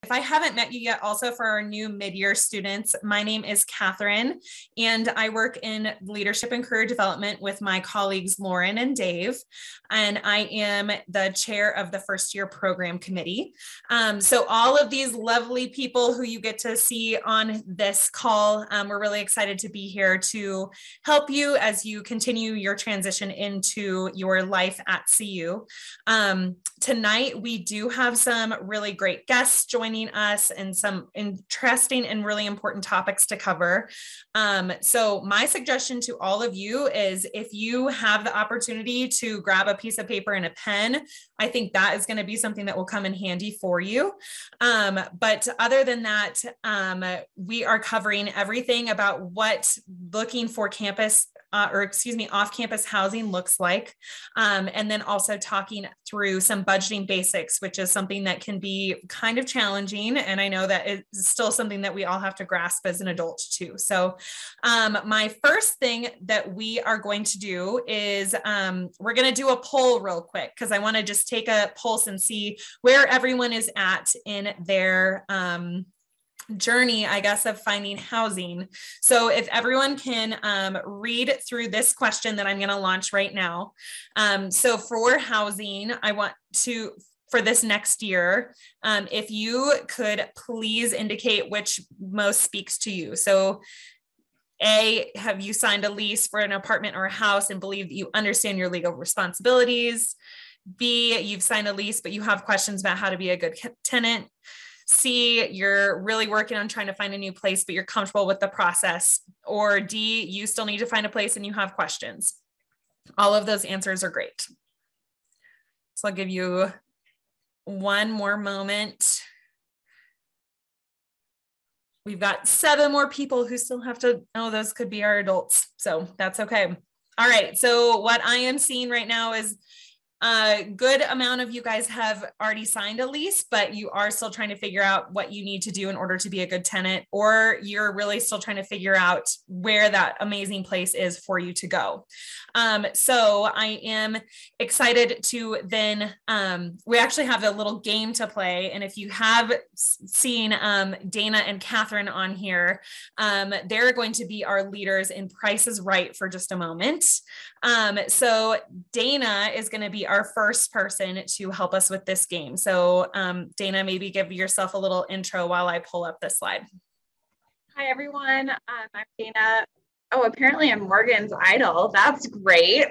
If I haven't met you yet, also for our new mid-year students, my name is Catherine, and I work in leadership and career development with my colleagues, Lauren and Dave, and I am the chair of the first year program committee. So all of these lovely people who you get to see on this call, we're really excited to be here to help you as you continue your transition into your life at CU. Tonight, we do have some really great guests joining us and some interesting and really important topics to cover. So my suggestion to all of you is if you have the opportunity to grab a piece of paper and a pen, I think that is going to be something that will come in handy for you. But other than that, we are covering everything about what looking for campus off-campus housing looks like. And then also talking through some budgeting basics, which is something that can be kind of challenging. And I know that it's still something that we all have to grasp as an adult too. So my first thing that we are going to do is we're going to do a poll real quick, because I want to just take a pulse and see where everyone is at in their journey, I guess, of finding housing. So if everyone can read through this question that I'm going to launch right now. So for housing, I want to, for this next year, if you could please indicate which most speaks to you. So A, have you signed a lease for an apartment or a house and believe that you understand your legal responsibilities? B, you've signed a lease, but you have questions about how to be a good tenant. C, you're really working on trying to find a new place, but you're comfortable with the process. Or D, you still need to find a place and you have questions. All of those answers are great. So I'll give you one more moment. We've got 7 more people who still have to, oh, those could be our adults. So that's okay. All right. So what I am seeing right now is a good amount of you guys have already signed a lease, but you are still trying to figure out what you need to do in order to be a good tenant, or you're really still trying to figure out where that amazing place is for you to go. So I am excited to then, we actually have a little game to play. And if you have seen Dana and Catherine on here, they're going to be our leaders in Price is Right for just a moment. So Dana is going to be our first person to help us with this game. So Dana, maybe give yourself a little intro while I pull up this slide. Hi, everyone. I'm Dana. Oh, apparently I'm Morgan's idol. That's great.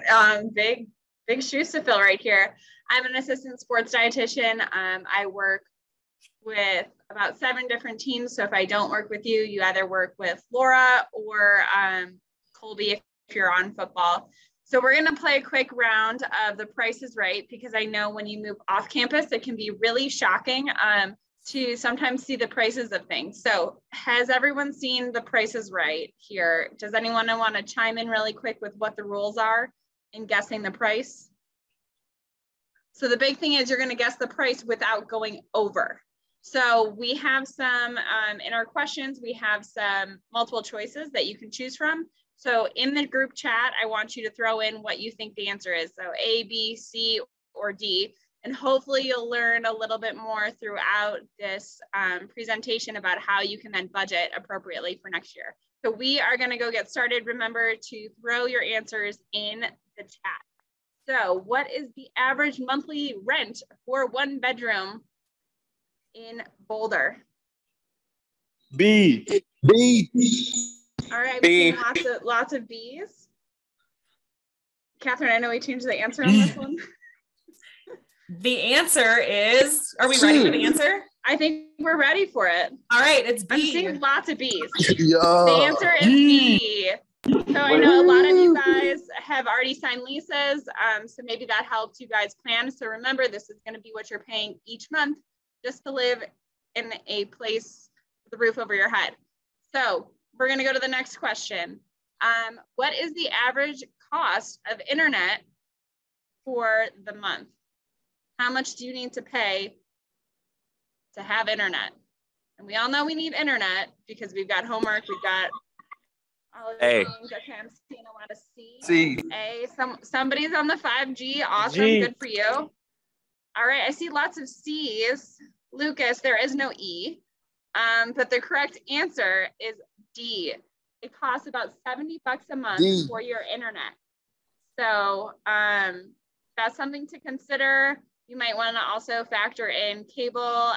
Big shoes to fill right here. I'm an assistant sports dietitian. I work with about 7 different teams. So if I don't work with you, you either work with Laura or Colby if you're on football. So we're going to play a quick round of the Price is Right, because I know when you move off campus, it can be really shocking to sometimes see the prices of things. So has everyone seen the Price is Right here? Does anyone want to chime in really quick with what the rules are in guessing the price? So the big thing is you're going to guess the price without going over. So we have some, in our questions, we have some multiple choices that you can choose from. So in the group chat, I want you to throw in what you think the answer is. So A, B, C, or D. And hopefully you'll learn a little bit more throughout this presentation about how you can then budget appropriately for next year. So we are going to go get started. Remember to throw your answers in the chat. So what is the average monthly rent for 1 bedroom in Boulder? B. All right, B. Lots of B's. Catherine, I know we changed the answer on this one. The answer is, are we ready for the answer? I think we're ready for it. All right, it's B. I'm seeing lots of B's. Yeah. The answer is B. So I know a lot of you guys have already signed leases, so maybe that helps you guys plan. So remember, this is going to be what you're paying each month just to live in a place with a roof over your head. So we're going to go to the next question. What is the average cost of internet for the month? How much do you need to pay to have internet? And we all know we need internet because we've got homework, we've got all of the things. Okay, I'm seeing a lot of C. A. Somebody's on the 5G. Awesome, Good for you. All right, I see lots of C's. Lucas, there is no E, but the correct answer is D. It costs about $70 a month for your internet. So that's something to consider. You might want to also factor in cable,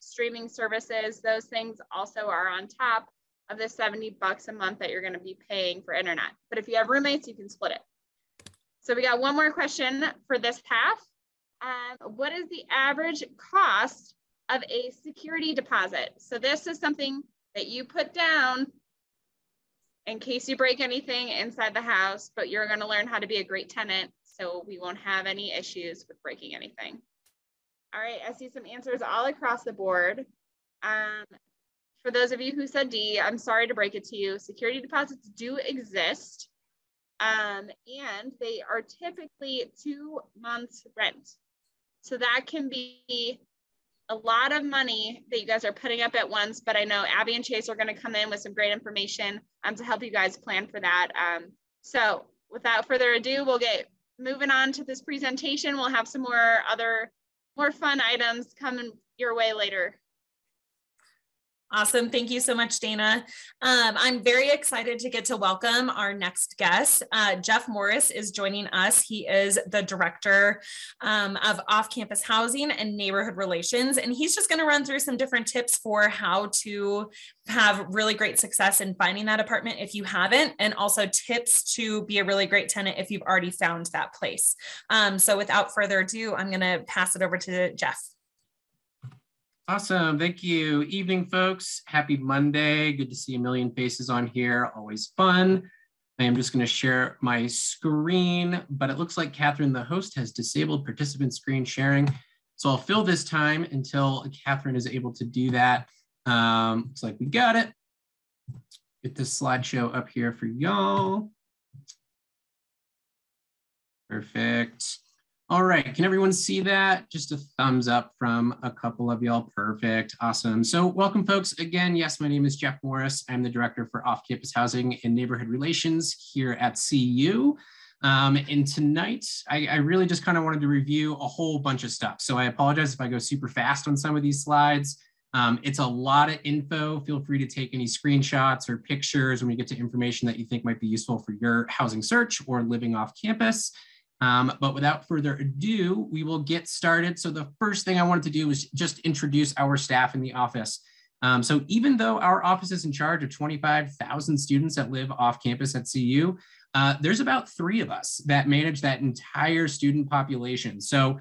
streaming services. Those things also are on top of the $70 a month that you're going to be paying for internet. But if you have roommates, you can split it. So we got one more question for this half. What is the average cost of a security deposit? So this is something that you put down in case you break anything inside the house, but you're going to learn how to be a great tenant, so we won't have any issues with breaking anything. All right, I see some answers all across the board. For those of you who said D, I'm sorry to break it to you. Security deposits do exist, and they are typically 2 months rent. So that can be a lot of money that you guys are putting up at once, but I know Abby and Chase are going to come in with some great information to help you guys plan for that. So without further ado, we'll get moving on to this presentation. We'll have some more fun items coming your way later. Awesome. Thank you so much, Dana. I'm very excited to get to welcome our next guest. Jeff Morris is joining us. He is the director of off-campus housing and neighborhood relations, and he's just going to run through some different tips for how to have really great success in finding that apartment if you haven't, and also tips to be a really great tenant if you've already found that place. So without further ado, I'm going to pass it over to Jeff. Awesome. Thank you. Evening, folks. Happy Monday. Good to see a million faces on here. Always fun. I am just going to share my screen, but it looks like Catherine, the host, has disabled participant screen sharing. So I'll fill this time until Catherine is able to do that. Looks like we got it. Get this slideshow up here for y'all. Perfect. All right, can everyone see that? Just a thumbs up from a couple of y'all. Perfect, awesome. So welcome, folks. Again, yes, my name is Jeff Morris. I'm the director for off-campus housing and neighborhood relations here at CU. And tonight, I really just kind of wanted to review a whole bunch of stuff. So I apologize if I go super fast on some of these slides. It's a lot of info. Feel free to take any screenshots or pictures when we get to information that you think might be useful for your housing search or living off campus. But without further ado, we will get started. So the first thing I wanted to do was just introduce our staff in the office. So even though our office is in charge of 25,000 students that live off campus at CU, there's about 3 of us that manage that entire student population. So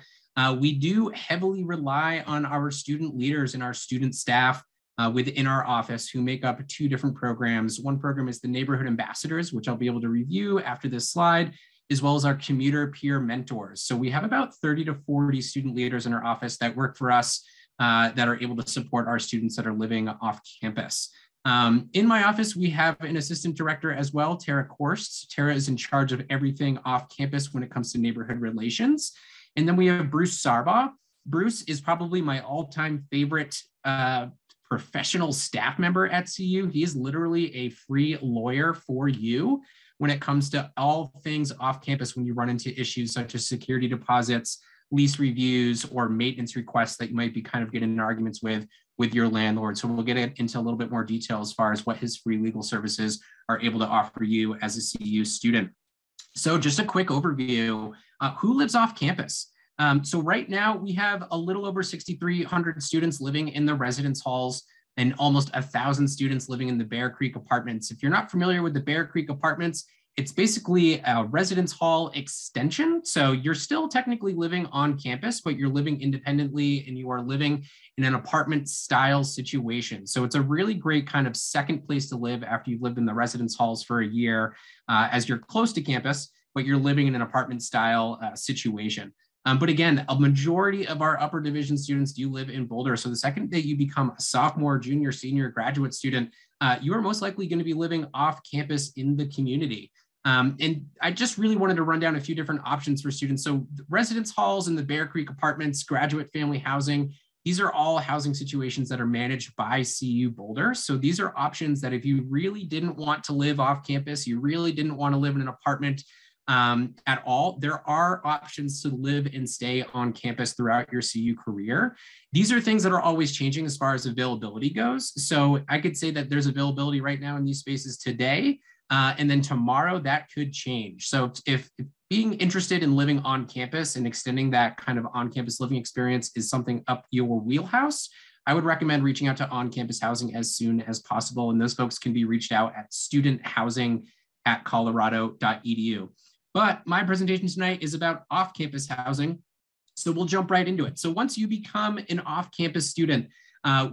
we do heavily rely on our student leaders and our student staff within our office who make up 2 different programs. One program is the Neighborhood Ambassadors, which I'll be able to review after this slide, as well as our commuter peer mentors. So we have about 30 to 40 student leaders in our office that work for us that are able to support our students that are living off campus. In my office, we have an assistant director as well, Tara Korst. Tara is in charge of everything off campus when it comes to neighborhood relations. And then we have Bruce Sarbaugh. Bruce is probably my all-time favorite professional staff member at CU. He is literally a free lawyer for you when it comes to all things off campus when you run into issues such as security deposits, lease reviews, or maintenance requests that you might be kind of getting in arguments with your landlord. So we'll get into a little bit more detail as far as what his free legal services are able to offer you as a CU student. So just a quick overview, who lives off campus? So right now we have a little over 6,300 students living in the residence halls and almost 1,000 students living in the Bear Creek apartments. If you're not familiar with the Bear Creek apartments, it's basically a residence hall extension. So you're still technically living on campus, but you're living independently and you are living in an apartment style situation. So it's a really great kind of second place to live after you've lived in the residence halls for a year as you're close to campus, but you're living in an apartment style situation. But again, a majority of our upper division students do live in Boulder. So the second that you become a sophomore, junior, senior, graduate student, you are most likely going to be living off campus in the community. And I just really wanted to run down a few different options for students. So residence halls in the Bear Creek apartments, graduate family housing, these are all housing situations that are managed by CU Boulder. So these are options that if you really didn't want to live off campus, you really didn't want to live in an apartment at all, there are options to live and stay on campus throughout your CU career. These are things that are always changing as far as availability goes. So I could say that there's availability right now in these spaces today, and then tomorrow that could change. So if being interested in living on campus and extending that kind of on-campus living experience is something up your wheelhouse, I would recommend reaching out to on-campus housing as soon as possible. And those folks can be reached out at studenthousing@colorado.edu. But my presentation tonight is about off-campus housing. So we'll jump right into it. So once you become an off-campus student,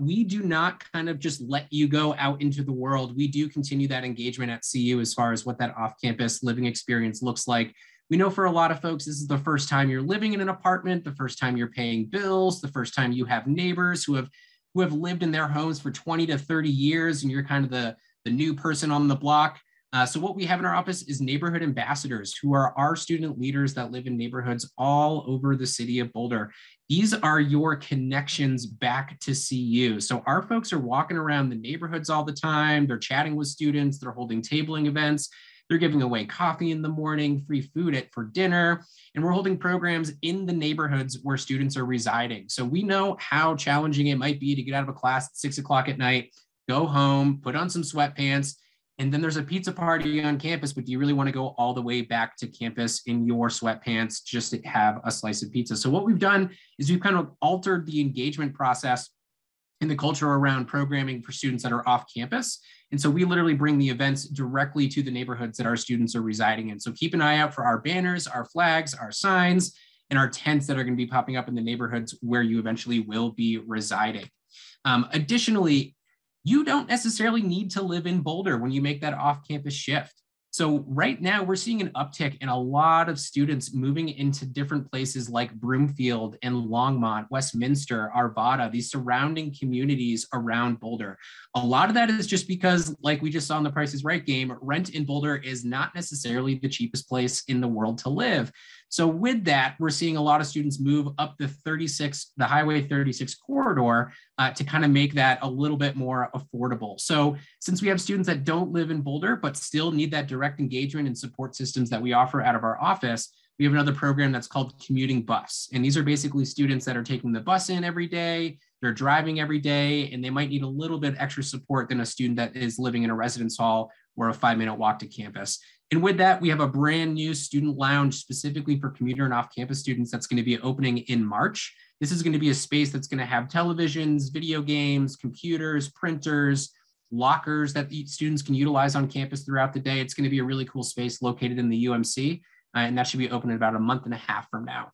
we do not kind of just let you go out into the world. We do continue that engagement at CU as far as what that off-campus living experience looks like. We know for a lot of folks, this is the first time you're living in an apartment, the first time you're paying bills, the first time you have neighbors who have lived in their homes for 20 to 30 years, and you're kind of the new person on the block. So what we have in our office is neighborhood ambassadors, who are our student leaders that live in neighborhoods all over the city of Boulder. These are your connections back to CU. So our folks are walking around the neighborhoods all the time. They're chatting with students. They're holding tabling events. They're giving away coffee in the morning, free food for dinner, and we're holding programs in the neighborhoods where students are residing. So we know how challenging it might be to get out of a class at 6 o'clock at night, go home, put on some sweatpants, and then there's a pizza party on campus, but do you really want to go all the way back to campus in your sweatpants just to have a slice of pizza? So what we've done is we've kind of altered the engagement process and the culture around programming for students that are off campus. And so we literally bring the events directly to the neighborhoods that our students are residing in. So keep an eye out for our banners, our flags, our signs, and our tents that are going to be popping up in the neighborhoods where you eventually will be residing. Additionally, you don't necessarily need to live in Boulder when you make that off-campus shift. So right now we're seeing an uptick in a lot of students moving into different places like Broomfield and Longmont, Westminster, Arvada, these surrounding communities around Boulder. A lot of that is just because, like we just saw in the Price is Right game, rent in Boulder is not necessarily the cheapest place in the world to live. So with that, we're seeing a lot of students move up the Highway 36 corridor to kind of make that a little bit more affordable. So since we have students that don't live in Boulder, but still need that direct engagement and support systems that we offer out of our office, we have another program that's called Commuting Bus. And these are basically students that are taking the bus in every day, they're driving every day, and they might need a little bit extra support than a student that is living in a residence hall or a 5-minute walk to campus. And with that, we have a brand new student lounge specifically for commuter and off-campus students that's going to be opening in March. This is going to be a space that's going to have televisions, video games, computers, printers, lockers that students can utilize on campus throughout the day. It's going to be a really cool space located in the UMC, and that should be open in about a month and a half from now.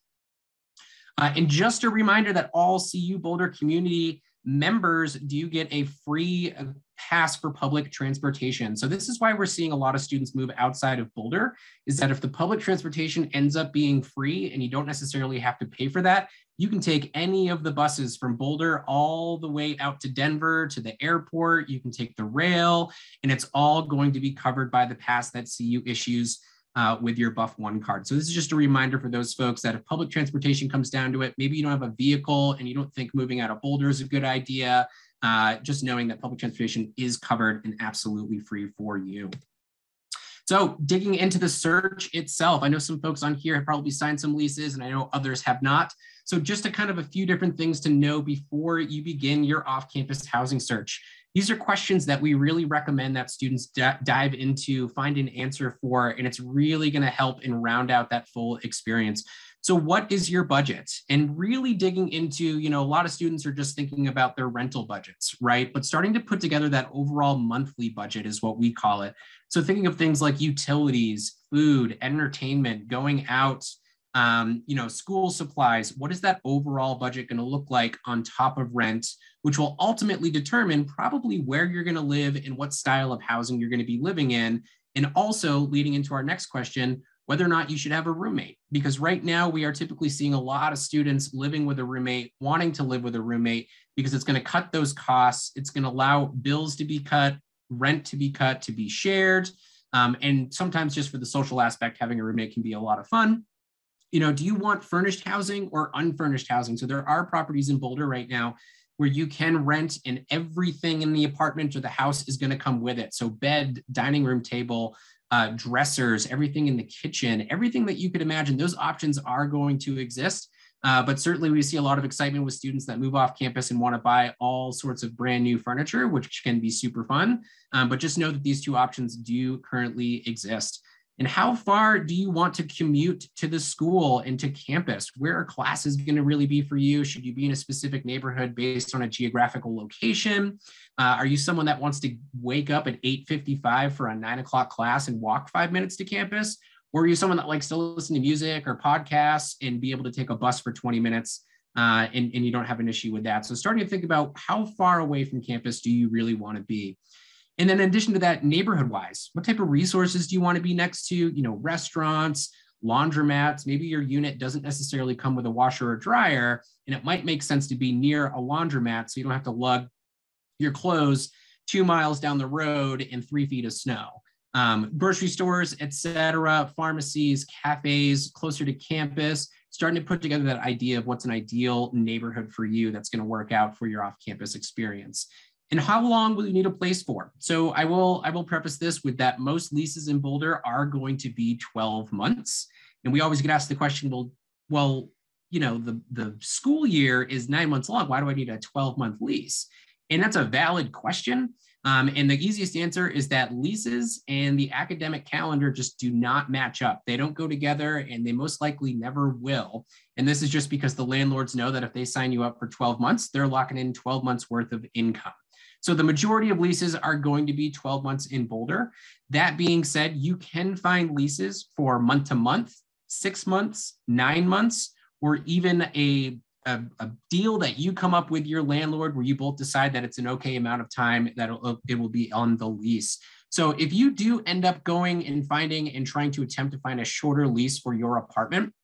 And just a reminder that all CU Boulder community members do get a free pass for public transportation. So this is why we're seeing a lot of students move outside of Boulder, is that if the public transportation ends up being free and you don't necessarily have to pay for that, you can take any of the buses from Boulder all the way out to Denver, to the airport. You can take the rail, and it's all going to be covered by the pass that CU issues with your Buff One card. So this is just a reminder for those folks that if public transportation comes down to it, maybe you don't have a vehicle and you don't think moving out of Boulder is a good idea, just knowing that public transportation is covered and absolutely free for you. So digging into the search itself, I know some folks on here have probably signed some leases and I know others have not. So just a kind of a few different things to know before you begin your off-campus housing search. These are questions that we really recommend that students dive into, find an answer for, and it's really going to help and round out that full experience. So what is your budget? And really digging into, a lot of students are just thinking about their rental budgets, right? But starting to put together that overall monthly budget is what we call it. So thinking of things like utilities, food, entertainment, going out, school supplies, what is that overall budget going to look like on top of rent, which will ultimately determine probably where you're going to live and what style of housing you're going to be living in. And also leading into our next question, whether or not you should have a roommate, because right now we are typically seeing a lot of students living with a roommate, wanting to live with a roommate, because it's going to cut those costs. It's going to allow bills to be cut, rent to be cut, to be shared. And sometimes just for the social aspect, having a roommate can be a lot of fun. Do you want furnished housing or unfurnished housing? So there are properties in Boulder right now where you can rent and everything in the apartment or the house is going to come with it. So bed, dining room table, dressers, everything in the kitchen, everything that you could imagine. Those options are going to exist. But certainly we see a lot of excitement with students that move off campus and want to buy all sorts of brand new furniture, which can be super fun. But just know that these two options do currently exist. And how far do you want to commute to the school and to campus? Where are classes going to really be for you? Should you be in a specific neighborhood based on a geographical location? Are you someone that wants to wake up at 8:55 for a 9 o'clock class and walk 5 minutes to campus? Or are you someone that likes to listen to music or podcasts and be able to take a bus for 20 minutes and you don't have an issue with that? So starting to think about how far away from campus do you really want to be? And then in addition to that, neighborhood-wise, what type of resources do you want to be next to? You know, restaurants, laundromats, maybe your unit doesn't necessarily come with a washer or dryer, and it might make sense to be near a laundromat so you don't have to lug your clothes 2 miles down the road in 3 feet of snow. Grocery stores, et cetera, pharmacies, cafes, closer to campus, starting to put together that idea of what's an ideal neighborhood for you that's going to work out for your off-campus experience. And how long will you need a place for? So I will preface this with that most leases in Boulder are going to be 12 months. And we always get asked the question, well, you know, the school year is 9 months long. Why do I need a 12-month lease? And that's a valid question. And the easiest answer is that leases and the academic calendar just do not match up. They don't go together, and they most likely never will. And this is just because the landlords know that if they sign you up for 12 months, they're locking in 12 months worth of income. So the majority of leases are going to be 12 months in Boulder. That being said, you can find leases for month to month, 6 months, 9 months, or even a deal that you come up with your landlord where you both decide that it's an okay amount of time that it will be on the lease. So if you do end up going and finding and trying to attempt to find a shorter lease for your apartment,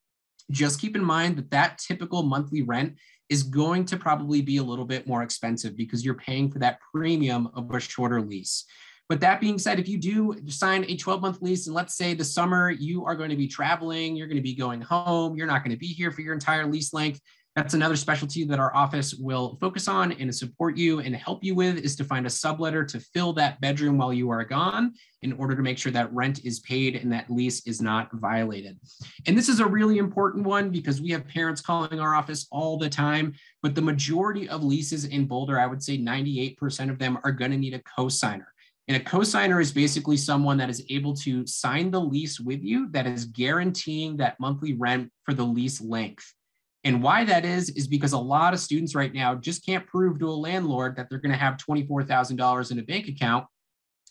just keep in mind that that typical monthly rent is going to probably be a little bit more expensive because you're paying for that premium of a shorter lease. But that being said, if you do sign a 12-month lease, and let's say the summer you are going to be traveling, you're going to be going home, you're not going to be here for your entire lease length, that's another specialty that our office will focus on and support you and help you with, is to find a subletter to fill that bedroom while you are gone in order to make sure that rent is paid and that lease is not violated. And this is a really important one because we have parents calling our office all the time, but the majority of leases in Boulder, I would say 98% of them, are going to need a cosigner. And a cosigner is basically someone that is able to sign the lease with you that is guaranteeing that monthly rent for the lease length. And why that is because a lot of students right now just can't prove to a landlord that they're going to have $24,000 in a bank account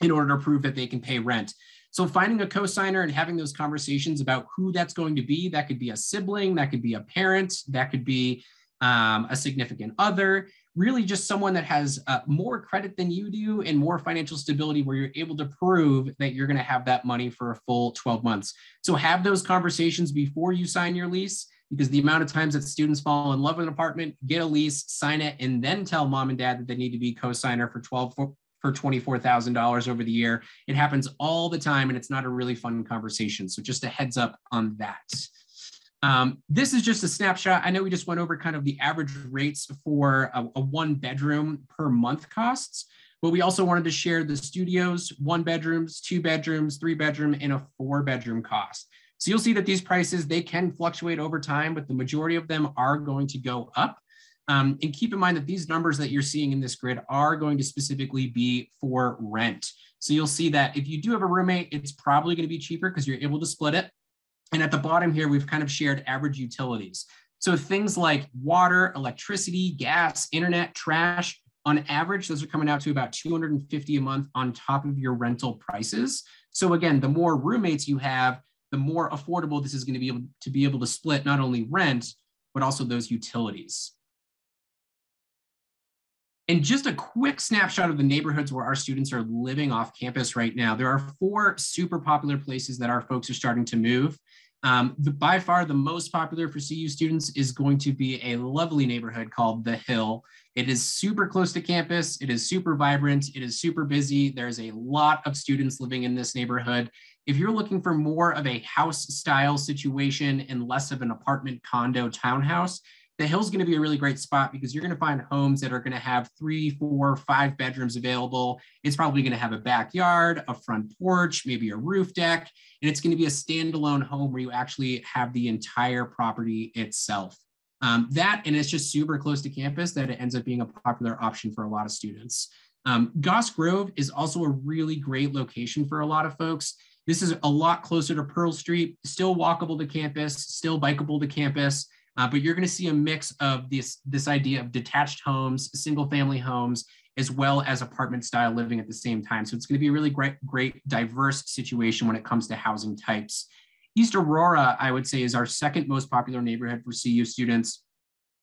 in order to prove that they can pay rent. So finding a cosigner and having those conversations about who that's going to be, that could be a sibling, that could be a parent, that could be a significant other, really just someone that has more credit than you do and more financial stability where you're able to prove that you're going to have that money for a full 12 months. So have those conversations before you sign your lease, because the amount of times that students fall in love with an apartment, get a lease, sign it, and then tell mom and dad that they need to be co-signer for $24,000 over the year. It happens all the time, and it's not a really fun conversation. So just a heads up on that. This is just a snapshot. I know we just went over kind of the average rates for a 1-bedroom per month costs, but we also wanted to share the studios, 1 bedrooms, 2 bedrooms, 3-bedroom, and a 4-bedroom cost. So you'll see that these prices, they can fluctuate over time, but the majority of them are going to go up. And keep in mind that these numbers that you're seeing in this grid are going to specifically be for rent. So you'll see that if you do have a roommate, it's probably going to be cheaper because you're able to split it. And at the bottom here, we've kind of shared average utilities. So things like water, electricity, gas, internet, trash, on average, those are coming out to about $250 a month on top of your rental prices. So again, the more roommates you have, the more affordable this is going to be able to split not only rent, but also those utilities. And just a quick snapshot of the neighborhoods where our students are living off campus right now. There are 4 super popular places that our folks are starting to move. By far the most popular for CU students is going to be a lovely neighborhood called The Hill. It is super close to campus. It is super vibrant. It is super busy. There's a lot of students living in this neighborhood. If you're looking for more of a house style situation and less of an apartment, condo, townhouse, the Hill's going to be a really great spot because you're going to find homes that are going to have 3, 4, 5 bedrooms available. It's probably going to have a backyard, a front porch, maybe a roof deck, and it's going to be a standalone home where you actually have the entire property itself. And it's just super close to campus that it ends up being a popular option for a lot of students. Goss Grove is also a really great location for a lot of folks. This is a lot closer to Pearl Street, still walkable to campus, still bikeable to campus, but you're going to see a mix of this idea of detached homes, single family homes, as well as apartment style living at the same time. So it's going to be a really great diverse situation when it comes to housing types. East Aurora, I would say, is our second most popular neighborhood for CU students.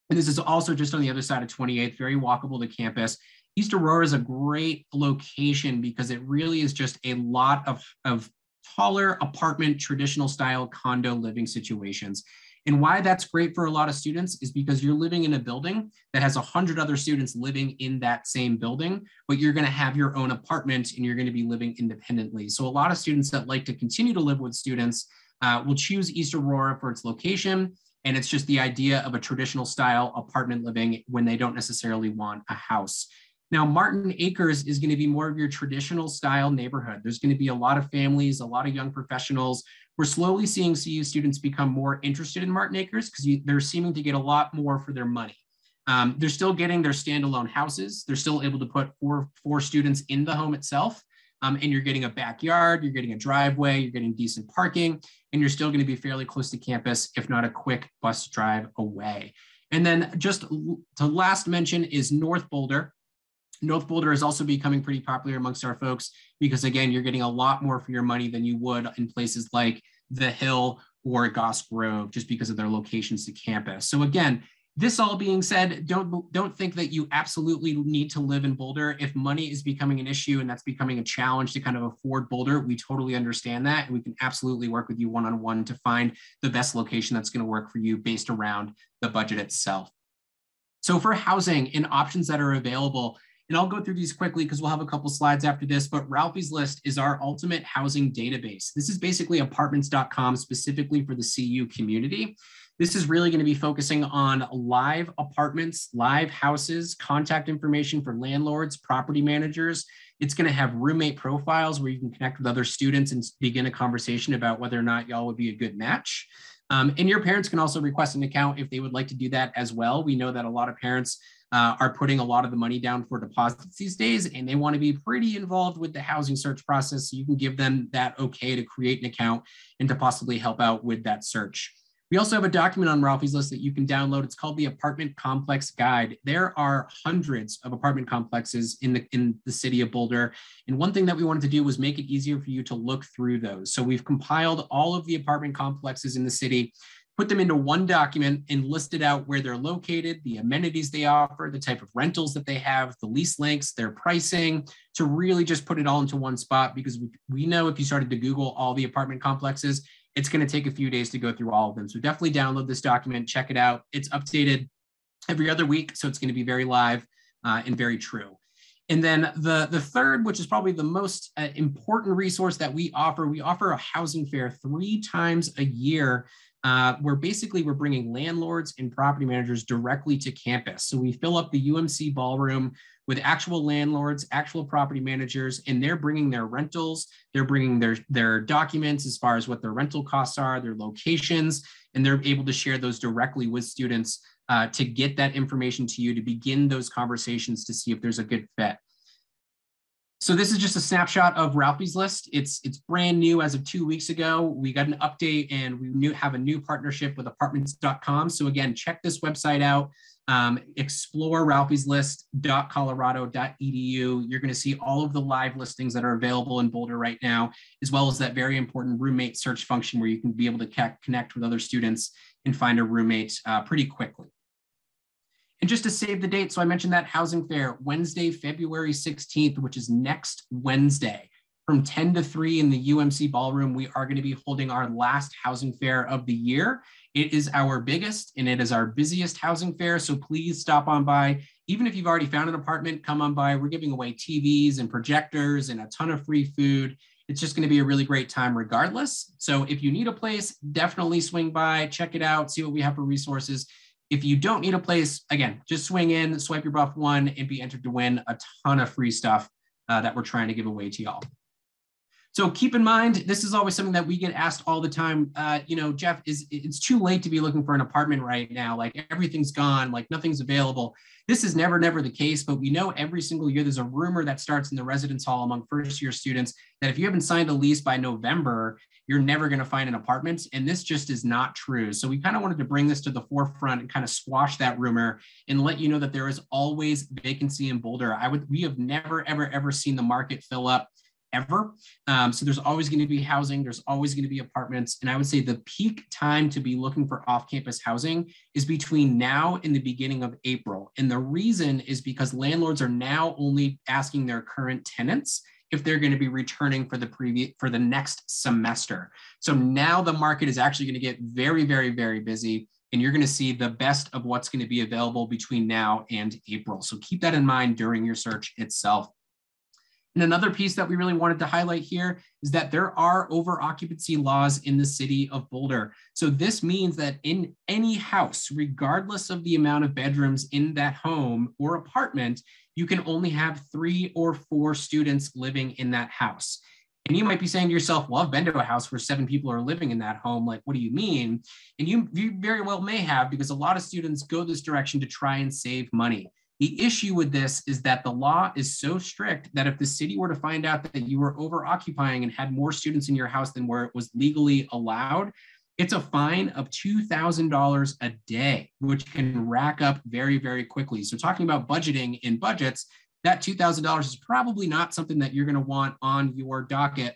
And this is also just on the other side of 28th, very walkable to campus. East Aurora is a great location because it really is just a lot of taller apartment, traditional style condo living situations. And why that's great for a lot of students is because you're living in a building that has 100 other students living in that same building, but you're going to have your own apartment and you're going to be living independently. So a lot of students that like to continue to live with students will choose East Aurora for its location. And it's just the idea of a traditional style apartment living when they don't necessarily want a house. Now, Martin Acres is going to be more of your traditional style neighborhood. There's going to be a lot of families, a lot of young professionals. We're slowly seeing CU students become more interested in Martin Acres because they're seeming to get a lot more for their money. They're still getting their standalone houses. They're still able to put four students in the home itself. And you're getting a backyard, you're getting a driveway, you're getting decent parking, and you're still going to be fairly close to campus, if not a quick bus drive away. And then just to last mention is North Boulder. North Boulder is also becoming pretty popular amongst our folks because, again, you're getting a lot more for your money than you would in places like the Hill or Goss Grove, just because of their locations to campus. So again, this all being said, don't think that you absolutely need to live in Boulder. If money is becoming an issue and that's becoming a challenge to kind of afford Boulder, we totally understand that. And we can absolutely work with you one-on-one to find the best location that's going to work for you based around the budget itself. So for housing and options that are available, and I'll go through these quickly because we'll have a couple slides after this, but Ralphie's List is our ultimate housing database. This is basically apartments.com specifically for the CU community. This is really going to be focusing on live apartments, live houses, contact information for landlords, property managers. It's going to have roommate profiles where you can connect with other students and begin a conversation about whether or not y'all would be a good match. And your parents can also request an account if they would like to do that as well. We know that a lot of parents are putting a lot of the money down for deposits these days, and they want to be pretty involved with the housing search process. So you can give them that okay to create an account and to possibly help out with that search. We also have a document on Ralphie's List that you can download. It's called the Apartment Complex Guide. There are hundreds of apartment complexes in the city of Boulder. And one thing that we wanted to do was make it easier for you to look through those. So we've compiled all of the apartment complexes in the city, put them into one document and listed out where they're located, the amenities they offer, the type of rentals that they have, the lease lengths, their pricing, to really just put it all into one spot, because we know if you started to Google all the apartment complexes, it's going to take a few days to go through all of them. So definitely download this document, check it out. It's updated every other week, so it's going to be very live and very true. And then the third, which is probably the most important resource that we offer a housing fair 3 times a year, where basically we're bringing landlords and property managers directly to campus. So we fill up the UMC ballroom with actual landlords, actual property managers, and they're bringing their rentals, they're bringing their documents as far as what their rental costs are, their locations, and they're able to share those directly with students to get that information to you, to begin those conversations to see if there's a good fit. So this is just a snapshot of Ralphie's List. It's brand new as of 2 weeks ago. We got an update and we have a new partnership with apartments.com. So again, check this website out. Explore ralphieslist.colorado.edu. You're going to see all of the live listings that are available in Boulder right now, as well as that very important roommate search function where you can be able to connect with other students and find a roommate pretty quickly. And just to save the date, so I mentioned that housing fair, Wednesday, February 16th, which is next Wednesday, from 10 to 3 in the UMC ballroom, we are going to be holding our last housing fair of the year. It is our biggest and it is our busiest housing fair, so please stop on by. Even if you've already found an apartment, come on by. We're giving away TVs and projectors and a ton of free food. It's just going to be a really great time regardless. So if you need a place, definitely swing by, check it out, see what we have for resources. If you don't need a place, again, just swing in, swipe your Buff one, and be entered to win a ton of free stuff that we're trying to give away to y'all. So keep in mind, this is always something that we get asked all the time. Jeff, it's too late to be looking for an apartment right now. Like everything's gone, like nothing's available. This is never the case, but we know every single year there's a rumor that starts in the residence hall among first-year students that if you haven't signed a lease by November, you're never going to find an apartment. And this just is not true. So we kind of wanted to bring this to the forefront and kind of squash that rumor and let you know that there is always vacancy in Boulder. We have never, ever seen the market fill up ever. So there's always going to be housing. There's always going to be apartments. And I would say the peak time to be looking for off-campus housing is between now and the beginning of April. And the reason is because landlords are now only asking their current tenants if they're going to be returning for the next semester. So now the market is actually going to get very, very busy. And you're going to see the best of what's going to be available between now and April. So keep that in mind during your search itself. And another piece that we really wanted to highlight here is that there are over-occupancy laws in the city of Boulder. So this means that in any house, regardless of the amount of bedrooms in that home or apartment, you can only have 3 or 4 students living in that house. And you might be saying to yourself, well, I've been to a house where 7 people are living in that home. Like, what do you mean? And you very well may have, because a lot of students go this direction to try and save money. The issue with this is that the law is so strict that if the city were to find out that you were over occupying and had more students in your house than where it was legally allowed, it's a fine of $2,000 a day, which can rack up very quickly. So talking about budgeting in budgets, that $2,000 is probably not something that you're going to want on your docket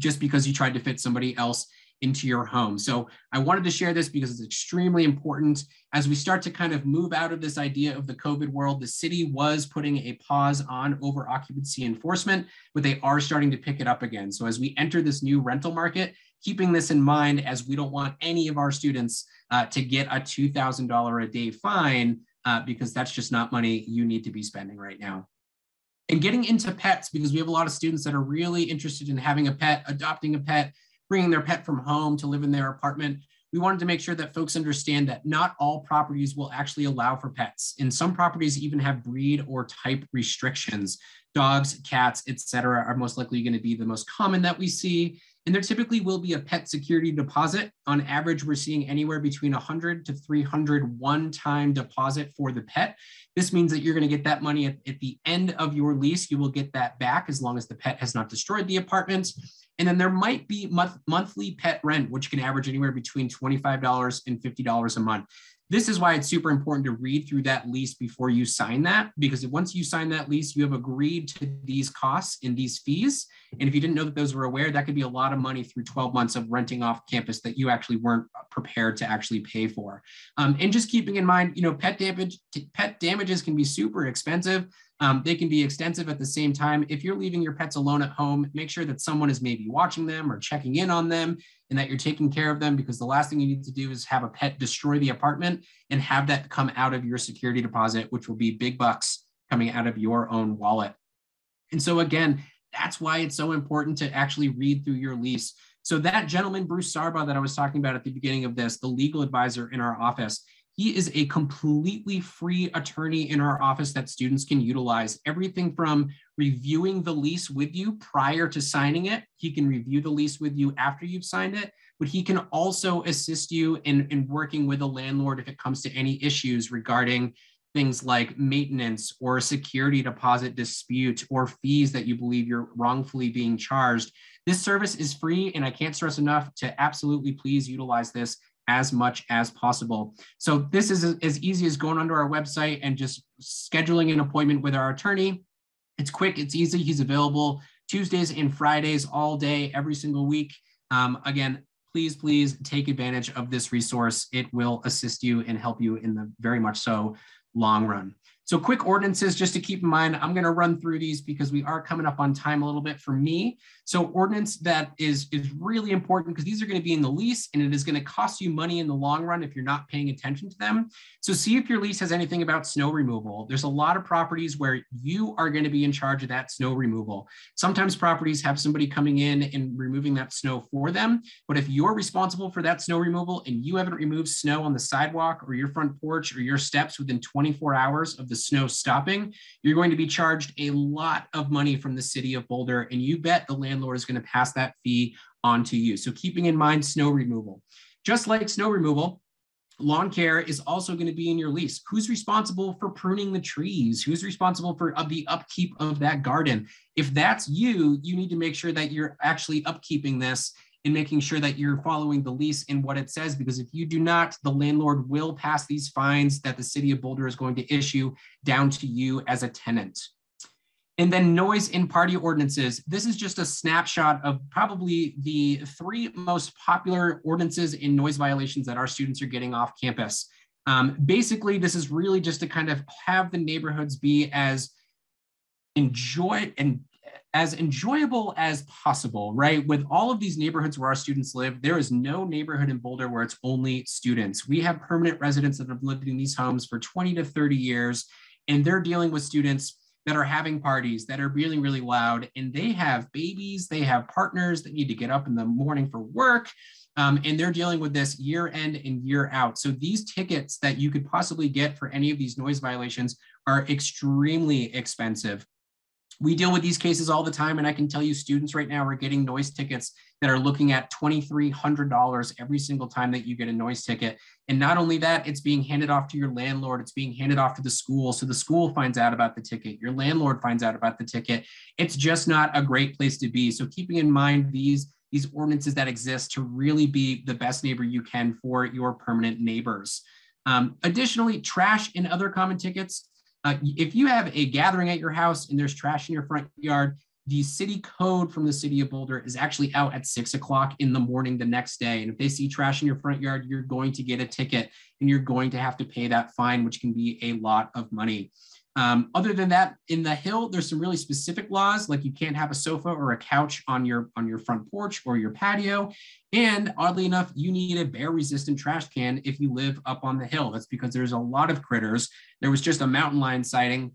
just because you tried to fit somebody else into your home. So I wanted to share this because it's extremely important. As we start to kind of move out of this idea of the COVID world, the city was putting a pause on over occupancy enforcement, but they are starting to pick it up again. So as we enter this new rental market, keeping this in mind, as we don't want any of our students to get a $2,000 a day fine, because that's just not money you need to be spending right now. And getting into pets, because we have a lot of students that are really interested in having a pet, adopting a pet, bringing their pet from home to live in their apartment. We wanted to make sure that folks understand that not all properties will actually allow for pets. And some properties even have breed or type restrictions. Dogs, cats, etc. are most likely going to be the most common that we see. And there typically will be a pet security deposit. On average, we're seeing anywhere between 100 to 300 one-time deposit for the pet. This means that you're going to get that money at the end of your lease. You will get that back as long as the pet has not destroyed the apartment. And then there might be monthly pet rent, which can average anywhere between $25 and $50 a month. This is why it's super important to read through that lease before you sign that, because once you sign that lease, you have agreed to these costs and these fees. And if you didn't know that those were aware, that could be a lot of money through 12 months of renting off campus that you actually weren't prepared to actually pay for. And just keeping in mind, pet damages can be super expensive. They can be extensive at the same time. If you're leaving your pets alone at home, make sure that someone is maybe watching them or checking in on them and that you're taking care of them, because the last thing you need to do is have a pet destroy the apartment and have that come out of your security deposit, which will be big bucks coming out of your own wallet. And so again, that's why it's so important to actually read through your lease. So that gentleman, Bruce Sarba, that I was talking about at the beginning of this, the legal advisor in our office, he is a completely free attorney in our office that students can utilize. Everything from reviewing the lease with you prior to signing it. He can review the lease with you after you've signed it, but he can also assist you in working with a landlord if it comes to any issues regarding things like maintenance or a security deposit dispute or fees that you believe you're wrongfully being charged. This service is free, and I can't stress enough to absolutely please utilize this as much as possible. So this is as easy as going onto our website and just scheduling an appointment with our attorney. It's quick, it's easy. He's available Tuesdays and Fridays all day, every single week. Again, please take advantage of this resource. It will assist you and help you in the very much so long run. So quick ordinances, just to keep in mind, I'm going to run through these because we are coming up on time a little bit for me. So ordinance that is really important because these are going to be in the lease and it is going to cost you money in the long run if you're not paying attention to them. So see if your lease has anything about snow removal. There's a lot of properties where you are going to be in charge of that snow removal. Sometimes properties have somebody coming in and removing that snow for them. But if you're responsible for that snow removal and you haven't removed snow on the sidewalk or your front porch or your steps within 24 hours of the snow stopping, you're going to be charged a lot of money from the city of Boulder, and you bet the landlord is going to pass that fee on to you. So keeping in mind snow removal. Just like snow removal, lawn care is also going to be in your lease. Who's responsible for pruning the trees? Who's responsible for the upkeep of that garden? If that's you, you need to make sure that you're actually upkeeping this and making sure that you're following the lease and what it says, because if you do not, the landlord will pass these fines that the city of Boulder is going to issue down to you as a tenant. And then noise and party ordinances. This is just a snapshot of probably the 3 most popular ordinances and noise violations that our students are getting off campus. Basically, this is really just to kind of have the neighborhoods be as enjoyable as possible, right? With all of these neighborhoods where our students live, there is no neighborhood in Boulder where it's only students. We have permanent residents that have lived in these homes for 20 to 30 years, and they're dealing with students that are having parties that are really, really loud, and they have babies, they have partners that need to get up in the morning for work, and they're dealing with this year end and year out. So these tickets that you could possibly get for any of these noise violations are extremely expensive. We deal with these cases all the time, and I can tell you students right now are getting noise tickets that are looking at $2,300 every single time that you get a noise ticket. And not only that, it's being handed off to your landlord, it's being handed off to the school. So the school finds out about the ticket, your landlord finds out about the ticket. It's just not a great place to be. So keeping in mind these ordinances that exist to really be the best neighbor you can for your permanent neighbors. Additionally, trash and other common tickets. If you have a gathering at your house and there's trash in your front yard, the city code from the city of Boulder is actually out at 6 o'clock in the morning the next day. And if they see trash in your front yard, you're going to get a ticket and you're going to have to pay that fine, which can be a lot of money. Other than that, in the Hill, there's some really specific laws, like you can't have a sofa or a couch on your front porch or your patio. And oddly enough, you need a bear-resistant trash can if you live up on the Hill. That's because there's a lot of critters. There was just a mountain lion sighting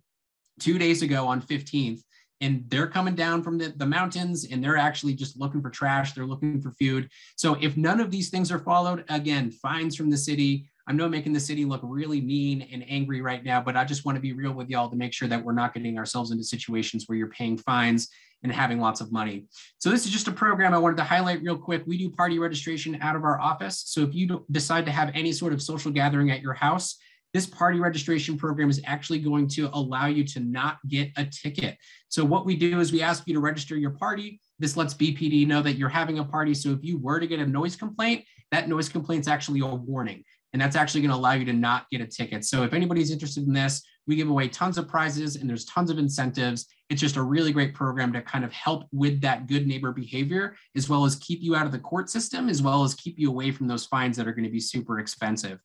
2 days ago on 15th, and they're coming down from the mountains and they're actually just looking for trash. They're looking for food. So if none of these things are followed, again, fines from the city. I'm not making the city look really mean and angry right now, but I just want to be real with y'all to make sure that we're not getting ourselves into situations where you're paying fines and having lots of money. So this is just a program I wanted to highlight real quick. We do party registration out of our office. So if you decide to have any sort of social gathering at your house, this party registration program is actually going to allow you to not get a ticket. So what we do is we ask you to register your party. This lets BPD know that you're having a party. So if you were to get a noise complaint, that noise complaint is actually a warning. And that's actually going to allow you to not get a ticket. So if anybody's interested in this, we give away tons of prizes and there's tons of incentives. It's just a really great program to kind of help with that good neighbor behavior, as well as keep you out of the court system, as well as keep you away from those fines that are going to be super expensive.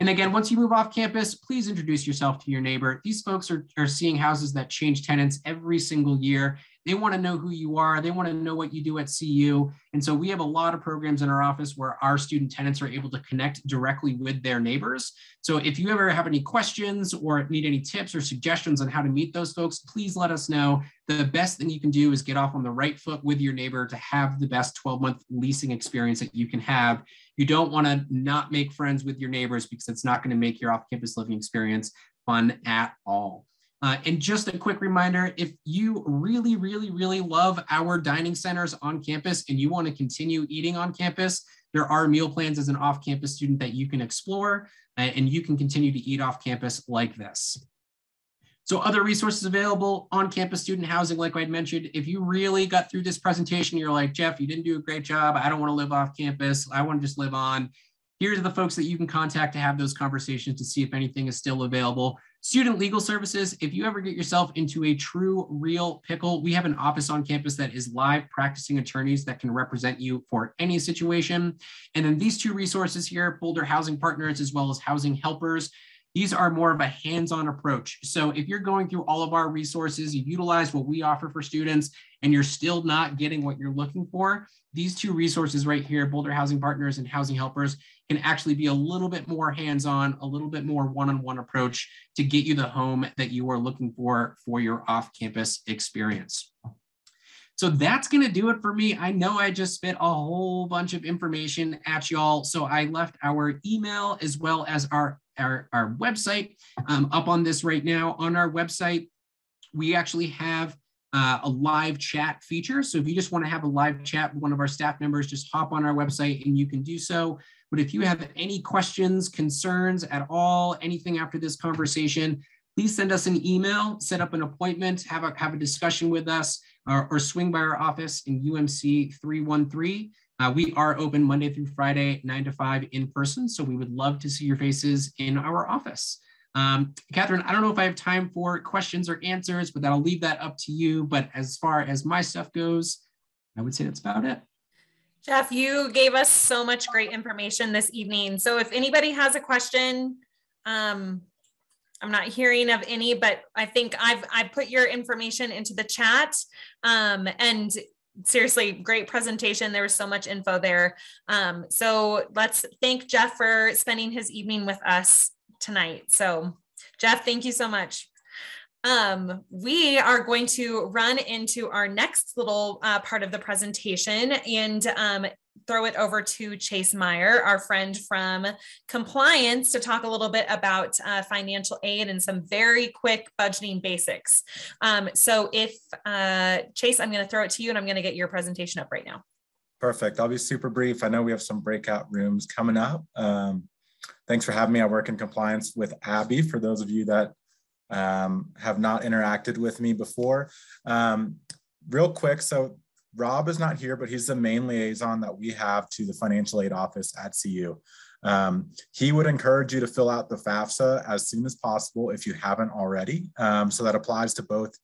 And again, once you move off campus, please introduce yourself to your neighbor. These folks are seeing houses that change tenants every single year. They want to know who you are. They want to know what you do at CU. And so we have a lot of programs in our office where our student tenants are able to connect directly with their neighbors. So if you ever have any questions or need any tips or suggestions on how to meet those folks, please let us know. The best thing you can do is get off on the right foot with your neighbor to have the best 12-month leasing experience that you can have. You don't want to not make friends with your neighbors because it's not going to make your off-campus living experience fun at all. And just a quick reminder, if you really, really, really love our dining centers on campus and you want to continue eating on campus, there are meal plans as an off-campus student that you can explore, and you can continue to eat off campus like this. So other resources available, on-campus student housing, like I mentioned. If you really got through this presentation, you're like, Jeff, you didn't do a great job. I don't want to live off campus. I want to just live on. Here's the folks that you can contact to have those conversations to see if anything is still available. Student legal services, if you ever get yourself into a true, real pickle, we have an office on campus that is live practicing attorneys that can represent you for any situation. And then these two resources here, Boulder Housing Partners, as well as Housing Helpers. These are more of a hands-on approach. So if you're going through all of our resources, you utilize what we offer for students, and you're still not getting what you're looking for, these two resources right here, Boulder Housing Partners and Housing Helpers, can actually be a little bit more hands-on, a little bit more one-on-one approach to get you the home that you are looking for your off-campus experience. So that's going to do it for me. I know I just spit a whole bunch of information at y'all. So I left our email as well as our website up on this right now. On our website, we actually have a live chat feature. So if you just want to have a live chat with one of our staff members, just hop on our website and you can do so. But if you have any questions, concerns at all, anything after this conversation, please send us an email, set up an appointment, have a discussion with us, or swing by our office in UMC 313. We are open Monday through Friday, 9 to 5 in person. So we would love to see your faces in our office. Catherine, I don't know if I have time for questions or answers, but I'll leave that up to you. But as far as my stuff goes, I would say that's about it. Jeff, you gave us so much great information this evening. So if anybody has a question, I'm not hearing of any, but I think I've put your information into the chat. And seriously, great presentation. There was so much info there. So let's thank Jeff for spending his evening with us tonight. So Jeff, thank you so much. We are going to run into our next little part of the presentation and throw it over to Chase Meyer, our friend from compliance, to talk a little bit about financial aid and some very quick budgeting basics. So if Chase, I'm going to throw it to you and I'm going to get your presentation up right now. Perfect. I'll be super brief. I know we have some breakout rooms coming up. Thanks for having me. I work in compliance with Abby, for those of you that have not interacted with me before. Real quick, so Rob is not here, but he's the main liaison that we have to the financial aid office at CU. He would encourage you to fill out the FAFSA as soon as possible if you haven't already. So that applies to both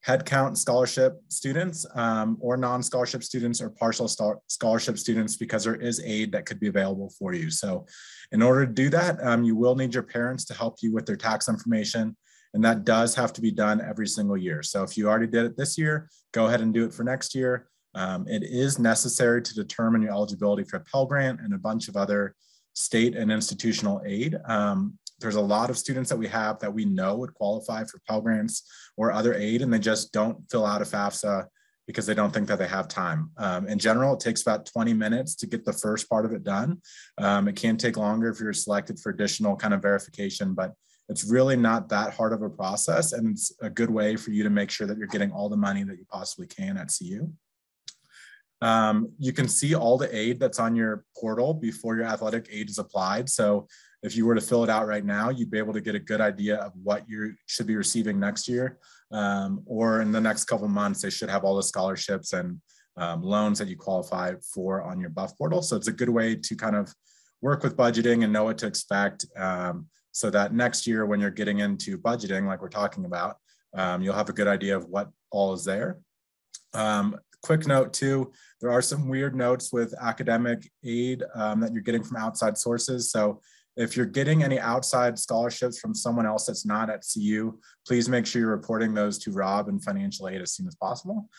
headcount scholarship students or non-scholarship students or partial scholarship students, because there is aid that could be available for you. So in order to do that, you will need your parents to help you with their tax information. And that does have to be done every single year. So if you already did it this year, go ahead and do it for next year. It is necessary to determine your eligibility for a Pell Grant and a bunch of other state and institutional aid. There's a lot of students that we have that we know would qualify for Pell Grants or other aid, and they just don't fill out a FAFSA because they don't think that they have time. In general, it takes about 20 minutes to get the first part of it done. It can take longer if you're selected for additional kind of verification, but it's really not that hard of a process, and it's a good way for you to make sure that you're getting all the money that you possibly can at CU. You can see all the aid that's on your portal before your athletic aid is applied. So if you were to fill it out right now, you'd be able to get a good idea of what you should be receiving next year, or in the next couple of months. They should have all the scholarships and loans that you qualify for on your Buff portal. So it's a good way to kind of work with budgeting and know what to expect. So that next year, when you're getting into budgeting, like we're talking about, you'll have a good idea of what all is there. Quick note too, there are some weird notes with academic aid that you're getting from outside sources. So if you're getting any outside scholarships from someone else that's not at CU, please make sure you're reporting those to Rob and financial aid as soon as possible.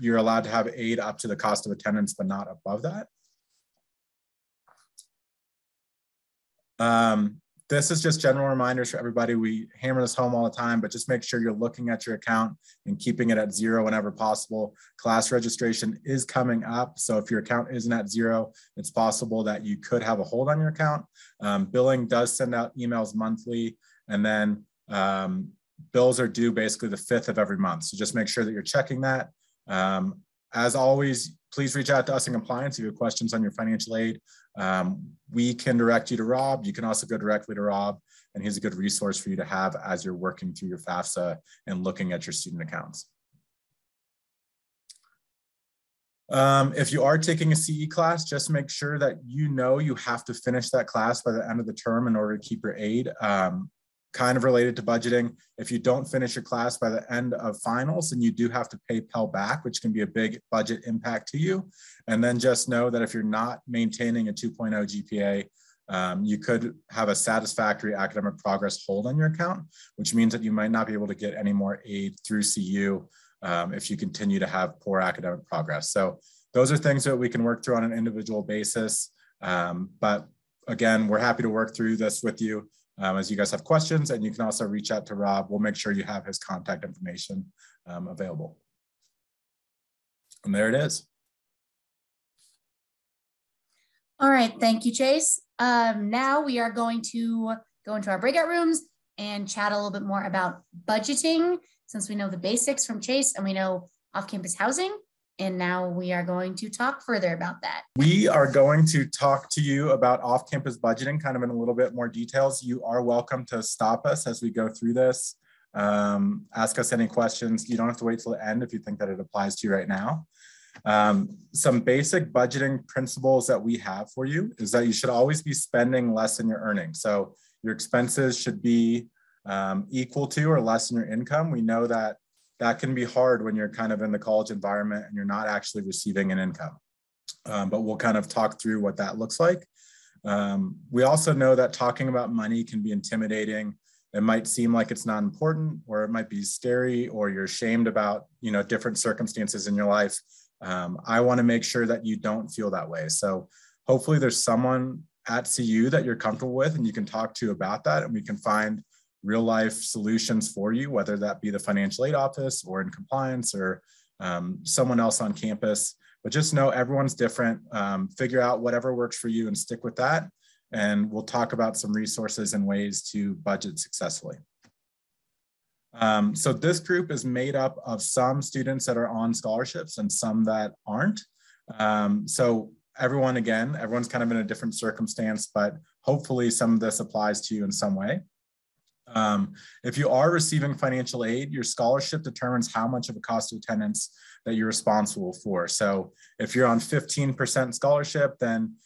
You're allowed to have aid up to the cost of attendance, but not above that. This is just general reminders for everybody. We hammer this home all the time, but just make sure you're looking at your account and keeping it at 0 whenever possible. Class registration is coming up. So if your account isn't at 0, it's possible that you could have a hold on your account. Billing does send out emails monthly, and then bills are due basically the 5th of every month. So just make sure that you're checking that. As always, please reach out to us in compliance if you have questions on your financial aid. We can direct you to Rob. You can also go directly to Rob, and he's a good resource for you to have as you're working through your FAFSA and looking at your student accounts. If you are taking a CE class, just make sure that you know you have to finish that class by the end of the term in order to keep your aid. Kind of related to budgeting, if you don't finish your class by the end of finals, then you do have to pay Pell back, which can be a big budget impact to you. And then just know that if you're not maintaining a 2.0 GPA, you could have a satisfactory academic progress hold on your account, which means that you might not be able to get any more aid through CU if you continue to have poor academic progress. So those are things that we can work through on an individual basis. But again, we're happy to work through this with you as you guys have questions, and you can also reach out to Rob. We'll make sure you have his contact information available. And there it is. All right, thank you, Chase. Now we are going to go into our breakout rooms and chat a little bit more about budgeting, since we know the basics from Chase and we know off-campus housing. And now we are going to talk further about that. We are going to talk to you about off-campus budgeting kind of in a little bit more details. You are welcome to stop us as we go through this. Ask us any questions. You don't have to wait till the end if you think that it applies to you right now. Some basic budgeting principles that we have for you is that you should always be spending less than your earnings. So your expenses should be equal to or less than your income. We know that that can be hard when you're kind of in the college environment and you're not actually receiving an income. But we'll kind of talk through what that looks like. We also know that talking about money can be intimidating. It might seem like it's not important, or it might be scary, or you're ashamed about, different circumstances in your life. I want to make sure that you don't feel that way. So hopefully there's someone at CU that you're comfortable with and you can talk to about that, and we can find real life solutions for you, whether that be the financial aid office or in compliance or someone else on campus. But just know everyone's different. Figure out whatever works for you and stick with that. And we'll talk about some resources and ways to budget successfully. So this group is made up of some students that are on scholarships and some that aren't. So everyone's kind of in a different circumstance, but hopefully some of this applies to you in some way. If you are receiving financial aid, your scholarship determines how much of a cost of attendance that you're responsible for. So if you're on 15% scholarship, then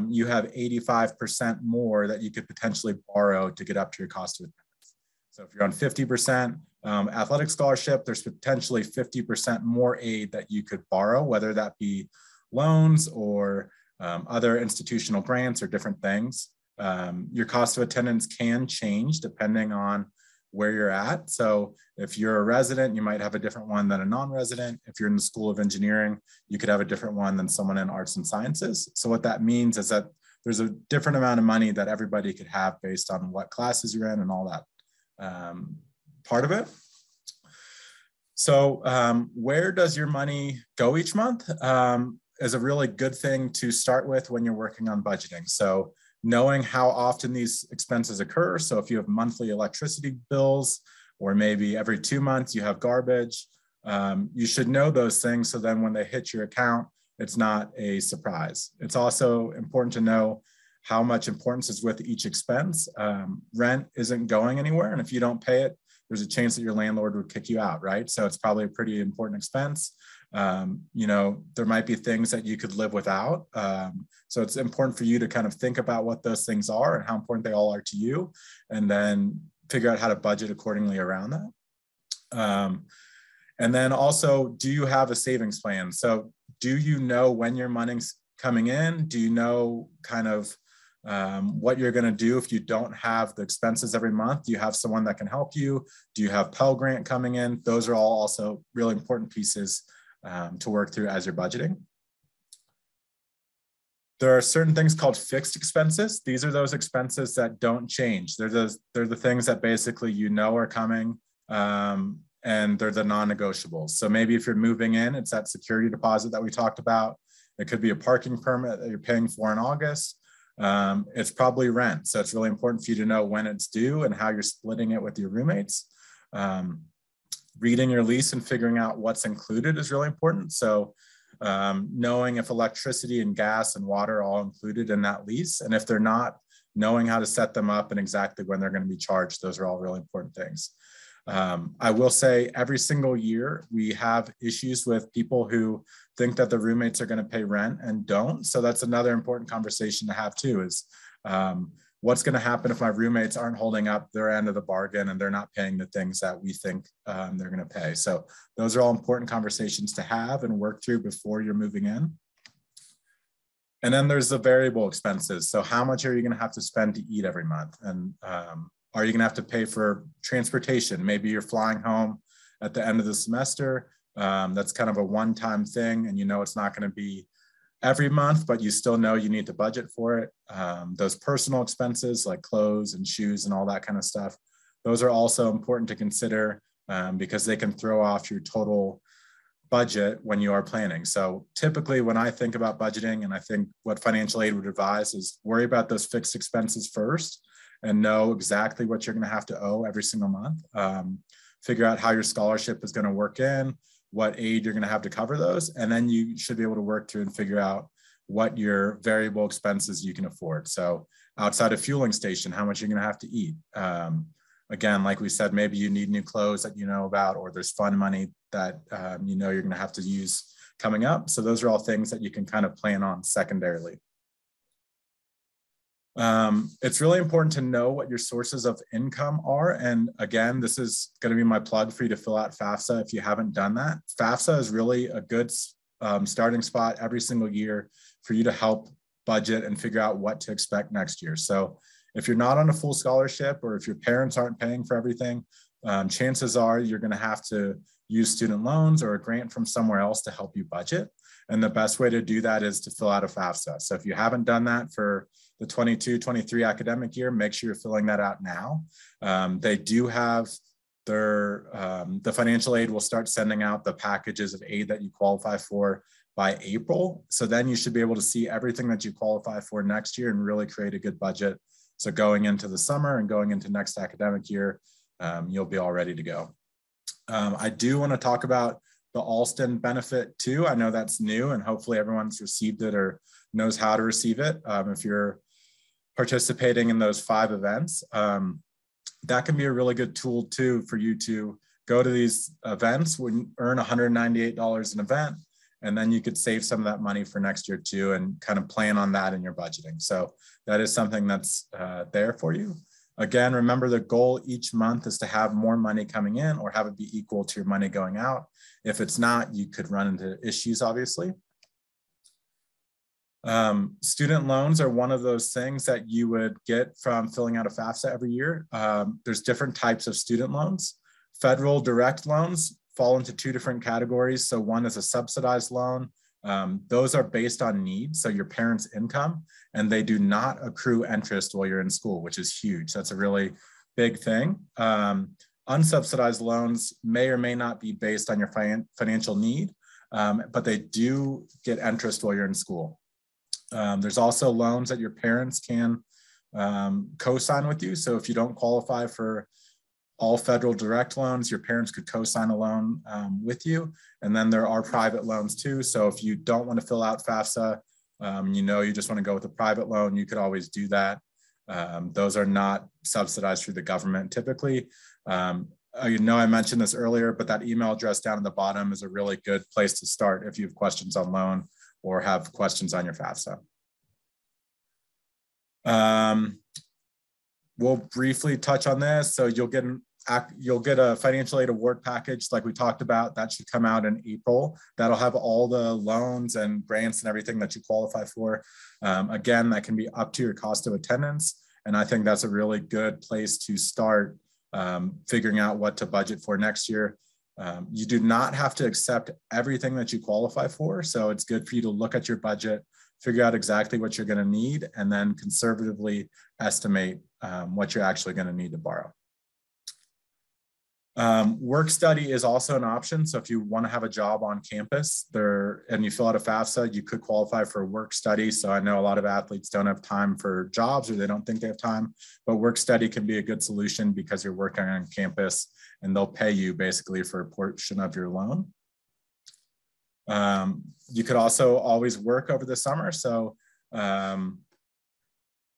you have 85% more that you could potentially borrow to get up to your cost of attendance. So if you're on 50% athletic scholarship, there's potentially 50% more aid that you could borrow, whether that be loans or other institutional grants or different things. Your cost of attendance can change depending on where you're at. So if you're a resident, you might have a different one than a non-resident. If you're in the School of Engineering, you could have a different one than someone in Arts and Sciences. So what that means is that there's a different amount of money that everybody could have based on what classes you're in and all that part of it. So where does your money go each month is a really good thing to start with when you're working on budgeting. So knowing how often these expenses occur. So if you have monthly electricity bills, or maybe every 2 months you have garbage, you should know those things so then when they hit your account, it's not a surprise. It's also important to know how much importance is with each expense. Rent isn't going anywhere, and if you don't pay it, there's a chance that your landlord would kick you out, right? So it's probably a pretty important expense. There might be things that you could live without. So it's important for you to kind of think about what those things are and how important they all are to you, and then figure out how to budget accordingly around that. And then also, do you have a savings plan? So do you know when your money's coming in? Do you know kind of what you're going to do if you don't have the expenses every month? Do you have someone that can help you? Do you have Pell grant coming in? Those are all also really important pieces to work through as you're budgeting. There are certain things called fixed expenses. These are those expenses that don't change. They're the things that basically are coming, and they're the non-negotiables. So maybe if you're moving in, it's that security deposit that we talked about. It could be a parking permit that you're paying for in August. It's probably rent. So it's really important for you to know when it's due and how you're splitting it with your roommates. Reading your lease and figuring out what's included is really important. So knowing if electricity and gas and water are all included in that lease. And if they're not, knowing how to set them up and exactly when they're going to be charged. Those are all really important things. I will say every single year we have issues with people who think that the roommates are going to pay rent and don't. So that's another important conversation to have too, is what's going to happen if my roommates aren't holding up their end of the bargain and they're not paying the things that we think they're going to pay. So those are all important conversations to have and work through before you're moving in. And then there's the variable expenses. So how much are you going to have to spend to eat every month? And are you going to have to pay for transportation? Maybe you're flying home at the end of the semester. That's kind of a one-time thing, and you know it's not going to be every month, but you still know you need to budget for it. Those personal expenses like clothes and shoes and all that kind of stuff, those are also important to consider because they can throw off your total budget when you are planning. So typically when I think about budgeting, and I think what financial aid would advise, is worry about those fixed expenses first and know exactly what you're going to have to owe every single month. Figure out how your scholarship is going to work in, what aid you're going to have to cover those, and then you should be able to work through and figure out what your variable expenses you can afford. So outside of fueling station, how much you're going to have to eat. Again, like we said, maybe you need new clothes that you know about, or there's fund money that you know you're going to have to use coming up. So those are all things that you can kind of plan on secondarily. It's really important to know what your sources of income are. And again, this is going to be my plug for you to fill out FAFSA if you haven't done that. FAFSA is really a good starting spot every single year for you to help budget and figure out what to expect next year. So if you're not on a full scholarship, or if your parents aren't paying for everything, chances are you're going to have to use student loans or a grant from somewhere else to help you budget. And the best way to do that is to fill out a FAFSA. So if you haven't done that for the 22-23 academic year, make sure you're filling that out now. They do have their, the financial aid will start sending out the packages of aid that you qualify for by April. So then you should be able to see everything that you qualify for next year and really create a good budget. So going into the summer and going into next academic year, you'll be all ready to go. I do want to talk about the Alston Benefit too. I know that's new, and hopefully everyone's received it or knows how to receive it. If you're participating in those 5 events, that can be a really good tool too for you to go to these events, when earn $198 an event, and then you could save some of that money for next year too, and kind of plan on that in your budgeting. So that is something that's there for you. Again, remember the goal each month is to have more money coming in or have it be equal to your money going out. If it's not, you could run into issues, obviously. Student loans are one of those things that you would get from filling out a FAFSA every year. There's different types of student loans. Federal direct loans fall into 2 different categories. So one is a subsidized loan. Those are based on need, so your parents' income, and they do not accrue interest while you're in school, which is huge. That's a really big thing. Unsubsidized loans may or may not be based on your financial need, but they do get interest while you're in school. There's also loans that your parents can co-sign with you. So if you don't qualify for all federal direct loans, your parents could co-sign a loan with you. And then there are private loans too. So if you don't want to fill out FAFSA, you know, you just want to go with a private loan, you could always do that. Those are not subsidized through the government typically. You know, I mentioned this earlier, but that email address down at the bottom is a really good place to start if you have questions on loan or have questions on your FAFSA. We'll briefly touch on this. So you'll get a financial aid award package like we talked about. That should come out in April. That'll have all the loans and grants and everything that you qualify for. Again, that can be up to your cost of attendance. And I think that's a really good place to start figuring out what to budget for next year. You do not have to accept everything that you qualify for. So it's good for you to look at your budget, figure out exactly what you're going to need, and then conservatively estimate what you're actually going to need to borrow. Work study is also an option. So if you want to have a job on campus and you fill out a FAFSA, you could qualify for a work study. So I know a lot of athletes don't have time for jobs, or they don't think they have time, but work study can be a good solution because you're working on campus and they'll pay you basically for a portion of your loan. You could also always work over the summer. So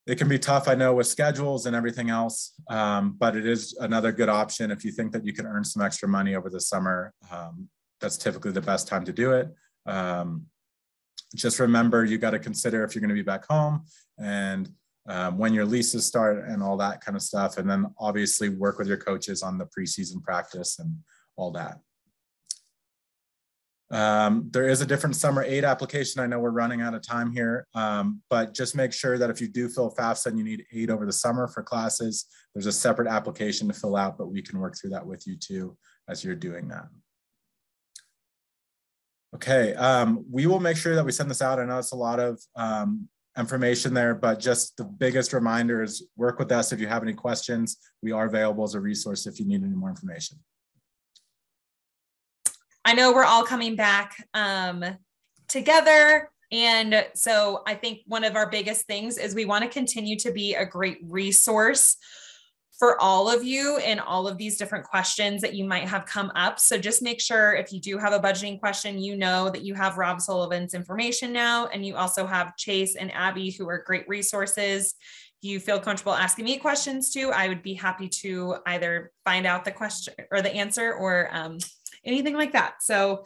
it can be tough, I know, with schedules and everything else, but it is another good option if you think that you can earn some extra money over the summer. That's typically the best time to do it. Just remember, you got to consider if you're going to be back home and when your leases start and all that kind of stuff. And then obviously work with your coaches on the preseason practice and all that. There is a different summer aid application. I know we're running out of time here, but just make sure that if you do fill FAFSA and you need aid over the summer for classes, there's a separate application to fill out, but we can work through that with you too as you're doing that. Okay, we will make sure that we send this out. I know it's a lot of information there, but just the biggest reminder is work with us if you have any questions. We are available as a resource if you need any more information. I know we're all coming back together. And so I think one of our biggest things is we want to continue to be a great resource for all of you and all of these different questions that you might have come up. So just make sure if you do have a budgeting question, you know that you have Rob Sullivan's information now, and you also have Chase and Abby, who are great resources. If you feel comfortable asking me questions too, I would be happy to either find out the question or the answer or anything like that. So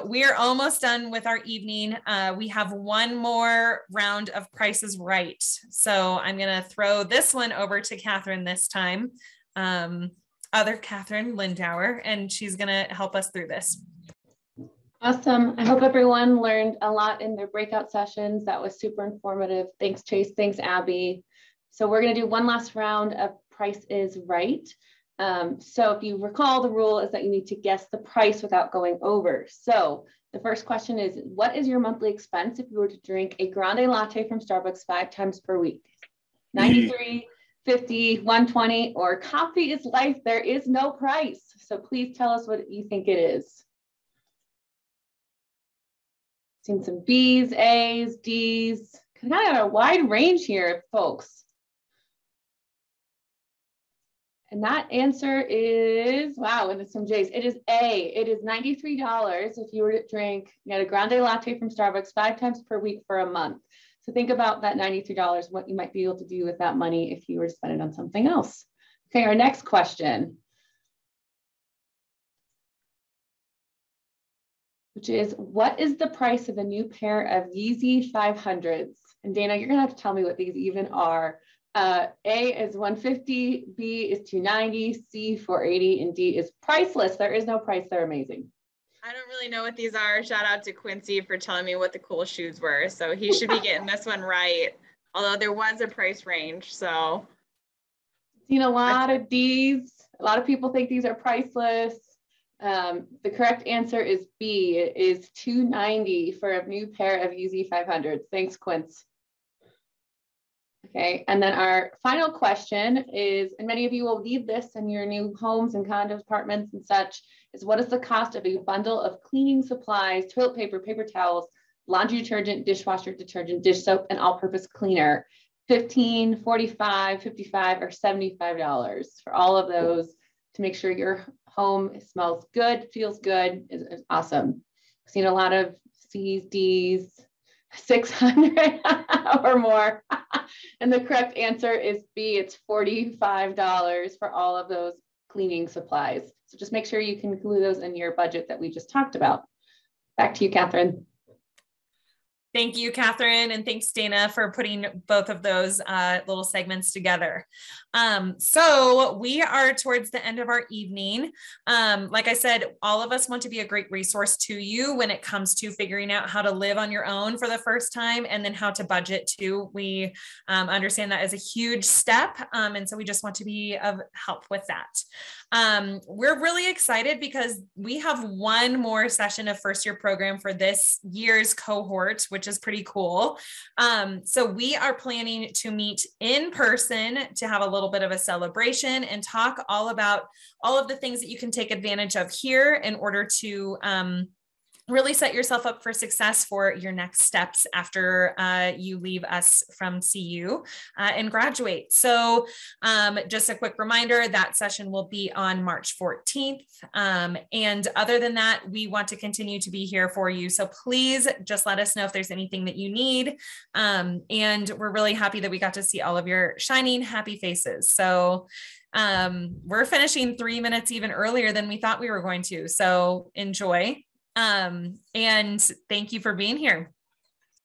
we are almost done with our evening. We have one more round of Price is Right. So I'm gonna throw this one over to Catherine this time, other Catherine Lindauer, and she's gonna help us through this. Awesome. I hope everyone learned a lot in their breakout sessions. That was super informative. Thanks, Chase. Thanks, Abby. So we're gonna do one last round of Price is Right. So if you recall, the rule is that you need to guess the price without going over. So the first question is, what is your monthly expense if you were to drink a grande latte from Starbucks 5 times per week? 93, 50, 120, or coffee is life. There is no price. So please tell us what you think it is. Seen some B's, A's, D's. Kind of got a wide range here, folks. And that answer is, wow, and it's some J's. It is A. It is $93 if you were to drink, you had a grande latte from Starbucks 5 times per week for a month. So think about that $93, what you might be able to do with that money if you were to spend it on something else. Okay, our next question, which is, what is the price of a new pair of Yeezy 500s? And Dana, you're gonna have to tell me what these even are. A is $150, B is $290, C $480, and D is priceless. There is no price. They're amazing. I don't really know what these are. Shout out to Quincy for telling me what the cool shoes were. So he should be getting this one right. Although there was a price range. So seen a lot of D's. A lot of people think these are priceless. The correct answer is B. It is $290 for a new pair of Yeezy 500s. Thanks, Quince. Okay, and then our final question is, and many of you will need this in your new homes and condos, apartments and such, is what is the cost of a bundle of cleaning supplies, toilet paper, paper towels, laundry detergent, dishwasher detergent, dish soap, and all-purpose cleaner? $15, $45, $55, or $75 for all of those to make sure your home smells good, feels good, is awesome. I've seen a lot of C's, D's, 600 or more. And the correct answer is B. It's $45 for all of those cleaning supplies. So just make sure you can include those in your budget that we just talked about. Back to you, Catherine. Thank you, Catherine, and thanks, Dana, for putting both of those little segments together. So we are towards the end of our evening. Like I said, all of us want to be a great resource to you when it comes to figuring out how to live on your own for the first time, and then how to budget too. We understand that is a huge step, and so we just want to be of help with that. We're really excited because we have one more session of first year program for this year's cohort, which is pretty cool. So we are planning to meet in person to have a little bit of a celebration and talk all about all of the things that you can take advantage of here in order to really set yourself up for success for your next steps after you leave us from CU and graduate. So just a quick reminder, that session will be on March 14th. And other than that, we want to continue to be here for you. So please just let us know if there's anything that you need. And we're really happy that we got to see all of your shining, happy faces. So we're finishing 3 minutes even earlier than we thought we were going to. So enjoy. And thank you for being here.